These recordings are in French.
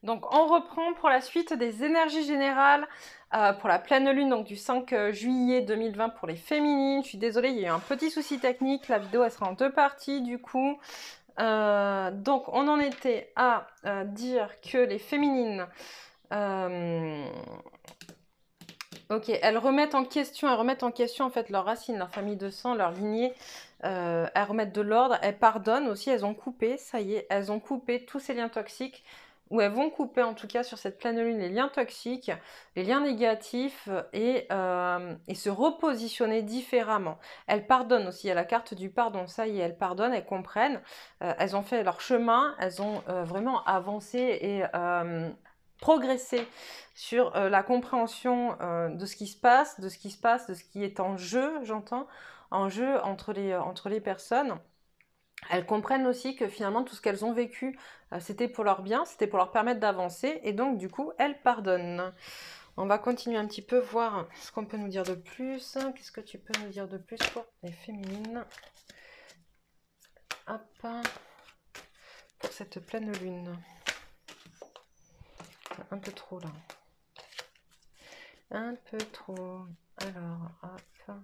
Donc on reprend pour la suite des énergies générales pour la pleine lune donc du 5 juillet 2020 pour les féminines. Je suis désolée, il y a eu un petit souci technique, la vidéo elle sera en deux parties du coup. Donc on en était à dire que les féminines, ok, elles remettent en question en fait leurs racines, leur famille de sang, leur lignée. Elles remettent de l'ordre, elles pardonnent aussi, elles ont coupé, ça y est, elles ont coupé tous ces liens toxiques, ou elles vont couper en tout cas sur cette pleine lune les liens toxiques, les liens négatifs et se repositionner différemment. Elles pardonnent aussi, il y a la carte du pardon, ça y est, elles pardonnent, elles comprennent, elles ont fait leur chemin, elles ont vraiment avancé et progressé sur la compréhension de ce qui se passe, de ce qui est en jeu, j'entends, en jeu entre les personnes. Elles comprennent aussi que finalement tout ce qu'elles ont vécu, c'était pour leur bien, c'était pour leur permettre d'avancer, et donc du coup, elles pardonnent. On va continuer un petit peu, voir ce qu'on peut nous dire de plus. Qu'est-ce que tu peux nous dire de plus pour les féminines? Hop, pour cette pleine lune. Un peu trop là. Un peu trop. Alors, hop.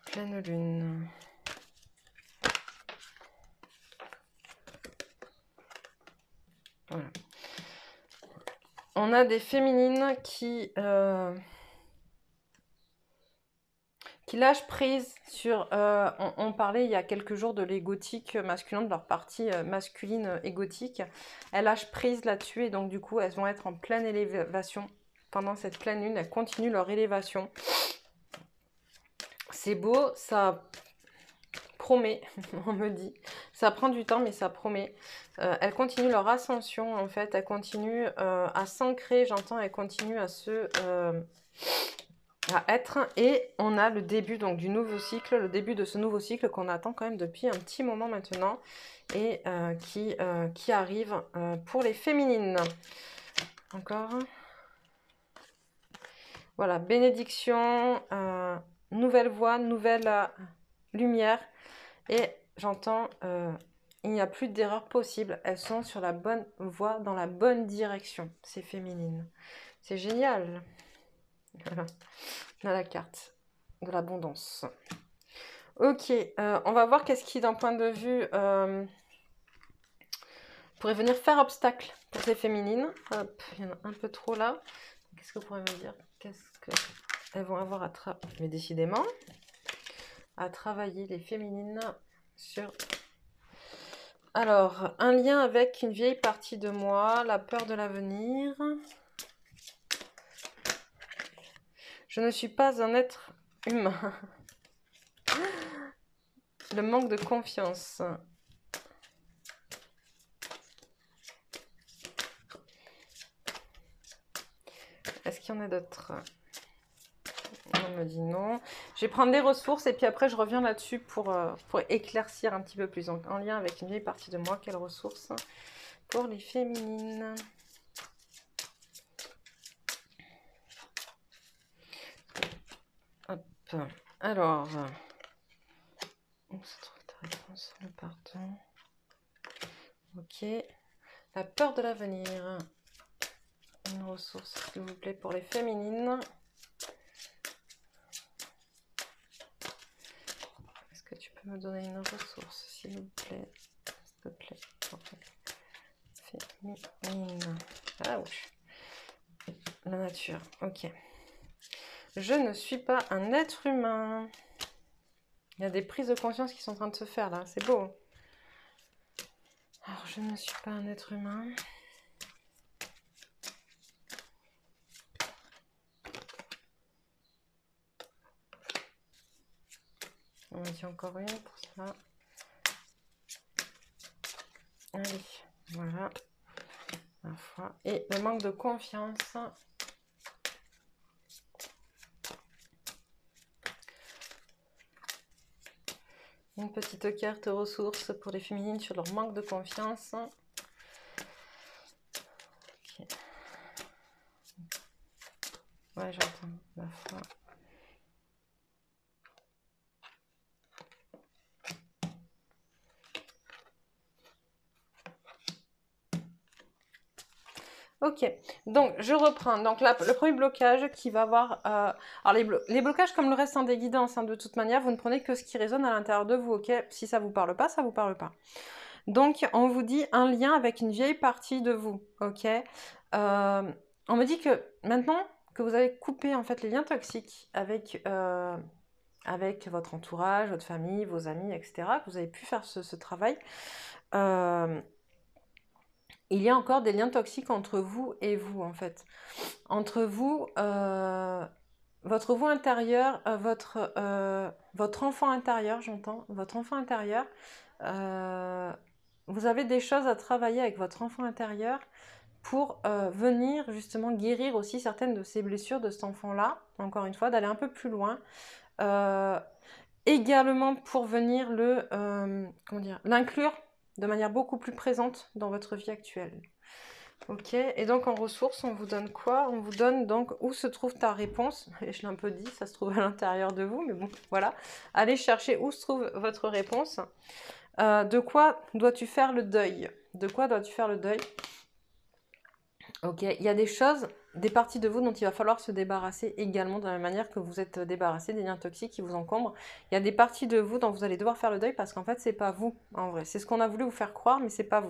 Pleine lune. Voilà. On a des féminines qui lâchent prise sur... on parlait il y a quelques jours de l'égotique masculin, de leur partie masculine égotique. Elles lâchent prise là-dessus et donc du coup, elles vont être en pleine élévation. Pendant cette pleine lune, elles continuent leur élévation. C'est beau, ça promet, on me dit. Ça prend du temps, mais ça promet. Elles continuent leur ascension, en fait. Elles continuent à s'ancrer, j'entends, elles continuent à se... à être, et on a le début donc du nouveau cycle, le début de ce nouveau cycle qu'on attend quand même depuis un petit moment maintenant et qui arrive pour les féminines. Encore. Voilà, bénédiction, nouvelle voie, nouvelle lumière, et j'entends il n'y a plus d'erreur possible, elles sont sur la bonne voie, dans la bonne direction, ces féminines. C'est génial. Voilà. On a la carte de l'abondance. Ok, on va voir qu'est-ce qui, d'un point de vue, pourrait venir faire obstacle pour ces féminines. Hop, il y en a un peu trop là. Qu'est-ce que vous pourrez me dire? Qu'est-ce qu'elles vont avoir à travailler? Mais décidément, à travailler les féminines sur... Alors, un lien avec une vieille partie de moi, la peur de l'avenir. Je ne suis pas un être humain. Le manque de confiance. Est-ce qu'il y en a d'autres? On me dit non. Je vais prendre des ressources et puis après je reviens là-dessus pour éclaircir un petit peu plus. Donc en lien avec une vieille partie de moi, quelles ressources pour les féminines? Hop. Alors, on se trouve ta réponse, le pardon. Ok. La peur de l'avenir. Une ressource, s'il vous plaît, pour les féminines. Est-ce que tu peux me donner une ressource, s'il vous plaît? S'il te plaît. Féminine. Ah oui. La nature. Ok. Je ne suis pas un être humain. Il y a des prises de conscience qui sont en train de se faire là. C'est beau. Alors, je ne suis pas un être humain. On me dit encore une pour ça. Allez, voilà. La foi. Et le manque de confiance. Une petite carte ressources pour les féminines sur leur manque de confiance. Okay. Ouais, j'entends la foi. Ok, donc je reprends. Donc là, le premier blocage qui va avoir... alors les blocages, comme le reste des guidances, hein, de toute manière, vous ne prenez que ce qui résonne à l'intérieur de vous, ok? Si ça vous parle pas, ça vous parle pas. Donc, on vous dit un lien avec une vieille partie de vous, ok? On me dit que maintenant que vous avez coupé en fait les liens toxiques avec votre entourage, votre famille, vos amis, etc., que vous avez pu faire ce travail, il y a encore des liens toxiques entre vous et vous, en fait. Entre vous, votre vous intérieur, votre enfant intérieur, j'entends, votre enfant intérieur, vous avez des choses à travailler avec votre enfant intérieur pour venir justement guérir aussi certaines de ces blessures de cet enfant-là, encore une fois, d'aller un peu plus loin. Également pour venir l'inclure de manière beaucoup plus présente dans votre vie actuelle. Ok, et donc en ressources, on vous donne quoi? On vous donne donc où se trouve ta réponse. Et je l'ai un peu dit, ça se trouve à l'intérieur de vous, mais bon, voilà. Allez chercher où se trouve votre réponse. De quoi dois-tu faire le deuil? De quoi dois-tu faire le deuil? Ok, il y a des choses, des parties de vous dont il va falloir se débarrasser également, de la même manière que vous êtes débarrassé des liens toxiques qui vous encombrent. Il y a des parties de vous dont vous allez devoir faire le deuil parce qu'en fait, c'est pas vous, en vrai. C'est ce qu'on a voulu vous faire croire, mais c'est pas vous.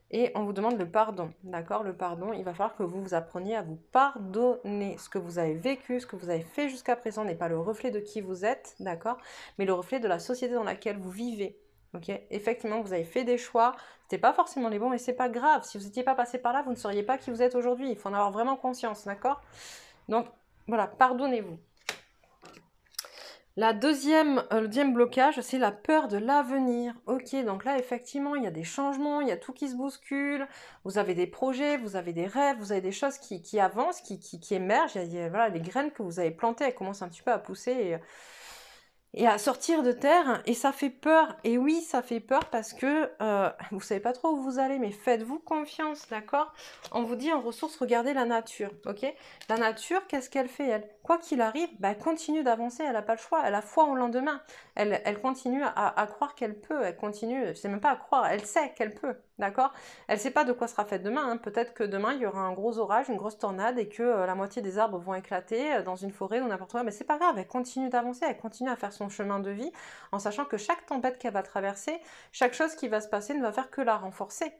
Et on vous demande le pardon, d'accord? Le pardon, il va falloir que vous vous appreniez à vous pardonner. Ce que vous avez vécu, ce que vous avez fait jusqu'à présent n'est pas le reflet de qui vous êtes, d'accord? Mais le reflet de la société dans laquelle vous vivez. Ok, effectivement, vous avez fait des choix, c'était pas forcément les bons, mais c'est pas grave. Si vous n'étiez pas passé par là, vous ne seriez pas qui vous êtes aujourd'hui. Il faut en avoir vraiment conscience, d'accord? Donc voilà, pardonnez-vous. Le deuxième blocage, c'est la peur de l'avenir. Ok, donc là, effectivement, il y a des changements, il y a tout qui se bouscule. Vous avez des projets, vous avez des rêves, vous avez des choses qui avancent, qui émergent. Voilà, les graines que vous avez plantées, elles commencent un petit peu à pousser et à sortir de terre, et ça fait peur. Et oui, ça fait peur parce que vous savez pas trop où vous allez, mais faites-vous confiance, d'accord? On vous dit en ressources, regardez la nature, ok? La nature, qu'est-ce qu'elle fait, elle? Quoi qu'il arrive, bah, elle continue d'avancer, elle n'a pas le choix, elle a foi au lendemain. Elle continue à croire qu'elle peut, elle continue, c'est même pas à croire, elle sait qu'elle peut, d'accord? Elle sait pas de quoi sera faite demain, hein. Peut-être que demain, il y aura un gros orage, une grosse tornade, et que la moitié des arbres vont éclater dans une forêt ou n'importe où, mais c'est pas grave, elle continue d'avancer, elle continue à faire son chemin de vie, en sachant que chaque tempête qu'elle va traverser, chaque chose qui va se passer ne va faire que la renforcer,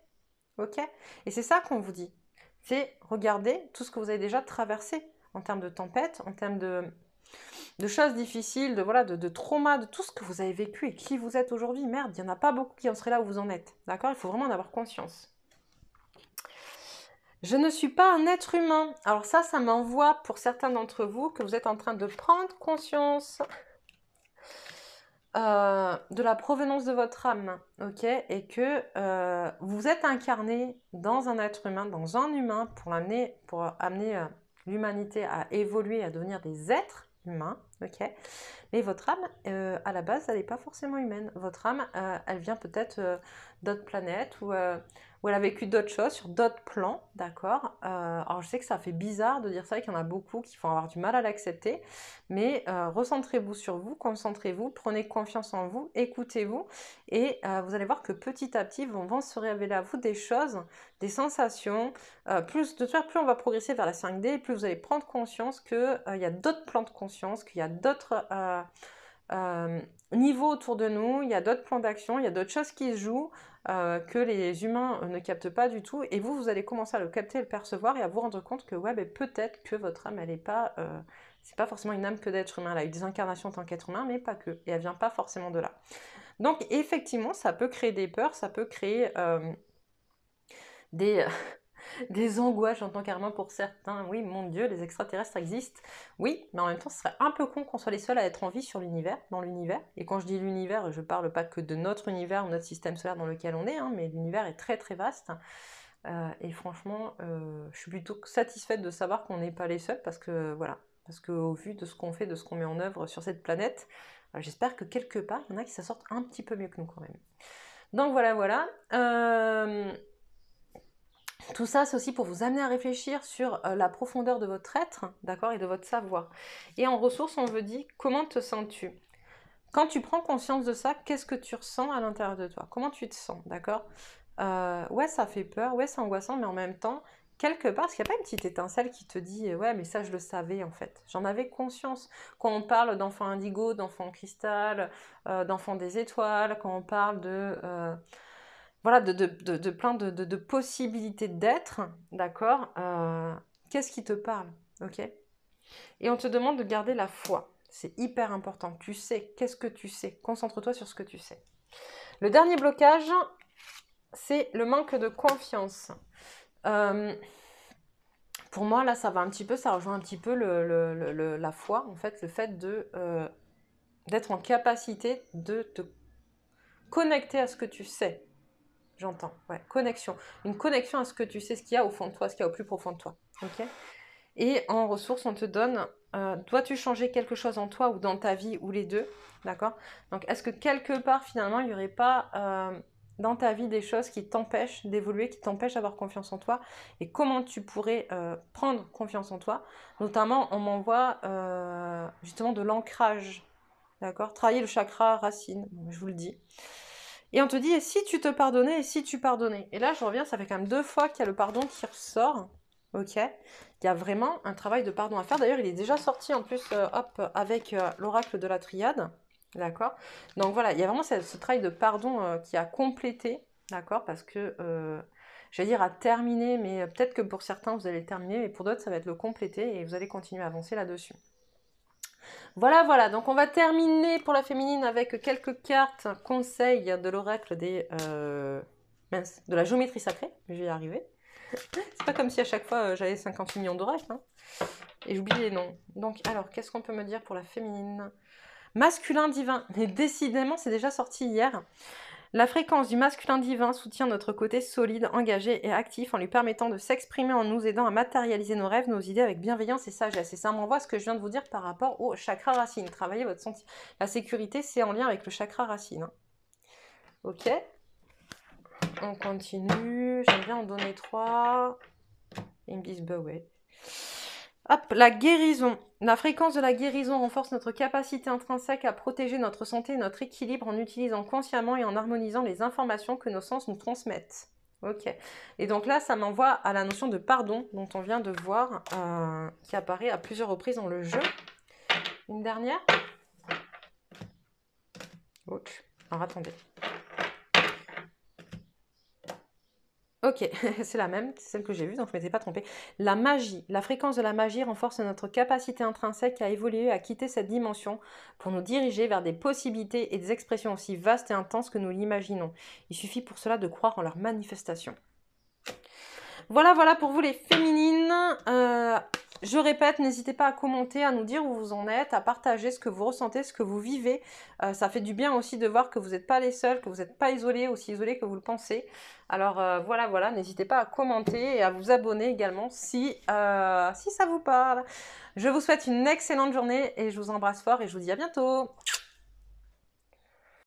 ok? Et c'est ça qu'on vous dit, c'est regardez tout ce que vous avez déjà traversé, en termes de tempête, en termes de choses difficiles, de traumas, de tout ce que vous avez vécu et qui vous êtes aujourd'hui. Merde, il n'y en a pas beaucoup qui en seraient là où vous en êtes, d'accord? Il faut vraiment en avoir conscience. Je ne suis pas un être humain. Alors ça m'envoie pour certains d'entre vous que vous êtes en train de prendre conscience de la provenance de votre âme, ok? Et que vous êtes incarné dans un être humain, dans un humain, pour amener l'humanité à évoluer, à devenir des êtres humains, ok? Mais votre âme, à la base, elle n'est pas forcément humaine. Votre âme, elle vient peut-être d'autres planètes ou elle a vécu d'autres choses sur d'autres plans, d'accord? Alors je sais que ça fait bizarre de dire ça, qu'il y en a beaucoup qui vont avoir du mal à l'accepter, mais recentrez-vous sur vous, concentrez-vous, prenez confiance en vous, écoutez-vous, et vous allez voir que petit à petit vont se révéler à vous des choses, des sensations. Plus on va progresser vers la 5D, plus vous allez prendre conscience qu'il y a d'autres plans de conscience, qu'il y a d'autres niveaux autour de nous, il y a d'autres plans d'action, il y a d'autres choses qui se jouent que les humains ne captent pas du tout, et vous allez commencer à le capter, le percevoir, et à vous rendre compte que ouais, ben, peut-être que votre âme, elle est pas... c'est pas forcément une âme que d'être humain, elle a eu des incarnations en tant qu'être humain, mais pas que, et elle vient pas forcément de là. Donc effectivement, ça peut créer des peurs, ça peut créer des... des angoisses, j'entends carrément pour certains. Oui, mon Dieu, les extraterrestres existent. Oui, mais en même temps, ce serait un peu con qu'on soit les seuls à être en vie sur l'univers, dans l'univers. Et quand je dis l'univers, je parle pas que de notre univers ou notre système solaire dans lequel on est, hein, mais l'univers est très très vaste. Et franchement, je suis plutôt satisfaite de savoir qu'on n'est pas les seuls, parce que voilà, parce qu'au vu de ce qu'on fait, de ce qu'on met en œuvre sur cette planète, j'espère que quelque part, il y en a qui s'en sortent un petit peu mieux que nous quand même. Donc voilà. Tout ça, c'est aussi pour vous amener à réfléchir sur la profondeur de votre être, d'accord, et de votre savoir. Et en ressources, on veut dire, comment te sens-tu? Quand tu prends conscience de ça, qu'est-ce que tu ressens à l'intérieur de toi? Comment tu te sens, d'accord? Ouais, ça fait peur, ouais, c'est angoissant, mais en même temps, quelque part, est-ce qu'il n'y a pas une petite étincelle qui te dit, ouais, mais ça, je le savais, en fait. J'en avais conscience. Quand on parle d'enfants indigo, d'enfants cristal, d'enfants des étoiles, quand on parle voilà, de plein de possibilités d'être, d'accord, qu'est-ce qui te parle, ok? Et on te demande de garder la foi. C'est hyper important. Tu sais, qu'est-ce que tu sais? Concentre-toi sur ce que tu sais. Le dernier blocage, c'est le manque de confiance. Pour moi, là, ça rejoint un petit peu la foi, en fait, le fait d'être en capacité de te connecter à ce que tu sais. J'entends, ouais, connexion. Une connexion à ce que tu sais, ce qu'il y a au fond de toi, ce qu'il y a au plus profond de toi. Ok? Et en ressources, on te donne, dois-tu changer quelque chose en toi ou dans ta vie, ou les deux? D'accord? Donc, est-ce que quelque part, finalement, il n'y aurait pas dans ta vie des choses qui t'empêchent d'évoluer, qui t'empêchent d'avoir confiance en toi? Et comment tu pourrais prendre confiance en toi? Notamment, on m'envoie justement de l'ancrage. D'accord? Travailler le chakra racine, je vous le dis. Et on te dit, et si tu te pardonnais, et si tu pardonnais? Et là, je reviens, ça fait quand même 2 fois qu'il y a le pardon qui ressort. Ok? Il y a vraiment un travail de pardon à faire. D'ailleurs, il est déjà sorti en plus, hop, avec l'oracle de la triade. D'accord? Donc voilà, il y a vraiment ce travail de pardon qui a complété. D'accord? Parce que, j'allais dire à terminer, mais peut-être que pour certains, vous allez le terminer, mais pour d'autres, ça va être le compléter et vous allez continuer à avancer là-dessus. Voilà, voilà, donc on va terminer pour la féminine avec quelques cartes conseils de l'oracle de la géométrie sacrée. Je vais y arriver. C'est pas comme si à chaque fois j'avais 58 millions d'oracles. Hein. Et j'oublie les noms. Donc, alors, qu'est-ce qu'on peut me dire pour la féminine? Masculin divin. Mais décidément, c'est déjà sorti hier. La fréquence du masculin divin soutient notre côté solide, engagé et actif en lui permettant de s'exprimer, en nous aidant à matérialiser nos rêves, nos idées avec bienveillance et sagesse. Et ça m'envoie ce que je viens de vous dire par rapport au chakra racine. Travaillez votre sentiment. La sécurité, c'est en lien avec le chakra racine. Hein. Ok. On continue. J'aime bien en donner 3. Ils me disent, bah ouais. Hop, la guérison. La fréquence de la guérison renforce notre capacité intrinsèque à protéger notre santé et notre équilibre en utilisant consciemment et en harmonisant les informations que nos sens nous transmettent. Ok. Et donc là, ça m'envoie à la notion de pardon dont on vient de voir, qui apparaît à plusieurs reprises dans le jeu. Une dernière. Ok. Alors attendez. Ok, c'est la même, c'est celle que j'ai vue, donc je ne m'étais pas trompée. La magie, la fréquence de la magie renforce notre capacité intrinsèque à évoluer, à quitter cette dimension pour nous diriger vers des possibilités et des expressions aussi vastes et intenses que nous l'imaginons. Il suffit pour cela de croire en leur manifestation. Voilà, voilà pour vous les féminines. Je répète, n'hésitez pas à commenter, à nous dire où vous en êtes, à partager ce que vous ressentez, ce que vous vivez. Ça fait du bien aussi de voir que vous n'êtes pas les seuls, que vous n'êtes pas isolés, aussi isolés que vous le pensez. Alors voilà, voilà, n'hésitez pas à commenter et à vous abonner également si ça vous parle. Je vous souhaite une excellente journée et je vous embrasse fort et je vous dis à bientôt.